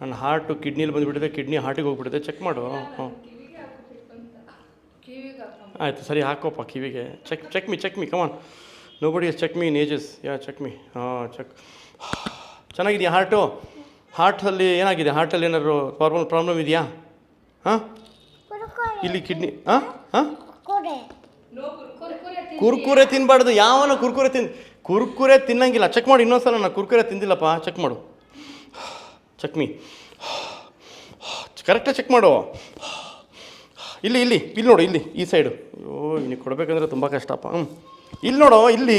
ನನ್ನ ಹಾರ್ಟು ಕಿಡ್ನಿಲಿ ಬಂದುಬಿಟ್ಟಿದೆ, ಕಿಡ್ನಿ ಹಾರ್ಟಿಗೆ ಹೋಗ್ಬಿಟ್ಟಿದೆ, ಚೆಕ್ ಮಾಡು. ಹಾಂ ಆಯಿತು, ಸರಿ ಹಾಕೋಪ್ಪ ಕಿವಿಗೆ. ಚೆಕ್ ಮಿ ಕಮಾನ್. ನೋ ಬಡಿ ಚೆಕ್ ಮಿ ಇನ್ ಏಜಸ್. ಚೆಕ್ ಮಿ. ಹಾಂ ಚೆಕ್. ಚೆನ್ನಾಗಿದೆಯಾ ಹಾರ್ಟು? ಹಾರ್ಟಲ್ಲಿ ಏನಾಗಿದೆ? ಹಾರ್ಟಲ್ಲಿ ಏನಾದ್ರು ಪ್ರಾಬ್ಲಮ್ ಇದೆಯಾ? ಹಾಂ ಇಲ್ಲಿ ಕಿಡ್ನಿ. ಹಾಂ ಕುರ್ಕುರೆ ತಿನ್ನಬಾರ್ದು. ಯಾವನ ಕುರ್ಕುರೆ ತಿನ್ನಂಗಿಲ್ಲ. ಚೆಕ್ ಮಾಡು ಇನ್ನೊಂದ್ಸಲ. ನಾನು ಕುರ್ಕುರೆ ತಿಂದಿಲ್ಲಪ್ಪ, ಚೆಕ್ ಮಾಡು. Check me. ಕರೆಕ್ಟಾಗಿ ಚೆಕ್ ಮಾಡು. ಇಲ್ಲಿ ನೋಡು, ಇಲ್ಲಿ ಈ ಸೈಡು. ಅಯ್ಯೋ ನಿನಗೆ ಕೊಡಬೇಕಂದ್ರೆ ತುಂಬ ಕಷ್ಟಪ್ಪ. ಇಲ್ಲಿ ನೋಡು, ಇಲ್ಲಿ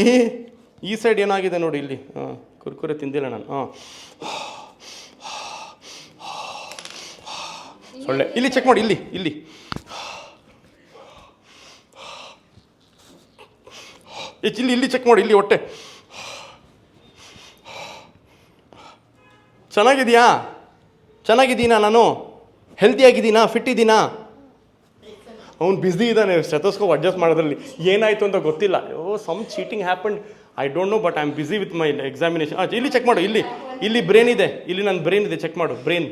ಈ ಸೈಡ್ ಏನಾಗಿದೆ ನೋಡಿ ಇಲ್ಲಿ. ಕುರ್ಕುರೆ ತಿಂದಿಲ್ಲ ನಾನು. ಸೊಳ್ಳೆ. ಇಲ್ಲಿ ಚೆಕ್ ಮಾಡಿ, ಇಲ್ಲಿ ಇಲ್ಲಿ ಚೆಕ್ ಮಾಡಿ, ಇಲ್ಲಿ ಹೊಟ್ಟೆ. ಚೆನ್ನಾಗಿದ್ದೀನಾ ನಾನು? ಹೆಲ್ತಿಯಾಗಿದ್ದೀನಾ? ಫಿಟ್ ಇದ್ದೀನಾ? ಅವ್ನು ಬ್ಯುಸಿ ಇದ್ದಾನೆ, ಸ್ಟೆಥೋಸ್ಕೋಪ್ ಅಡ್ಜಸ್ಟ್ ಮಾಡೋದ್ರಲ್ಲಿ. ಏನಾಯಿತು ಅಂತ ಗೊತ್ತಿಲ್ಲ. Some cheating happen, I don't know, but I am busy with my examination. ಇಲ್ಲಿ ಚೆಕ್ ಮಾಡು, ಇಲ್ಲಿ ಬ್ರೈನ್ ಇದೆ, ಇಲ್ಲಿ ನನ್ನ ಬ್ರೈನ್ ಇದೆ, ಚೆಕ್ ಮಾಡು ಬ್ರೈನ್.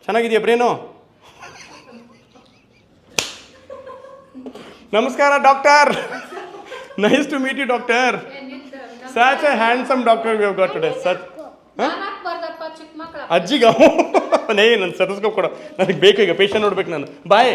ಚೆನ್ನಾಗಿದೆಯಾ ಬ್ರೈನು? ನಮಸ್ಕಾರ doctor. Nice to meet you doctor. Such a handsome doctor we have got today. ಅಜ್ಜಿಗ ನನ್ನ ಸ್ಟೆಥೋಸ್ಕೋಪ್ ಕೊಡು, ನನಗೆ ಬೇಕು ಈಗ, ಪೇಷಂಟ್ ನೋಡ್ಬೇಕು ನಾನು. ಬಾಯ್.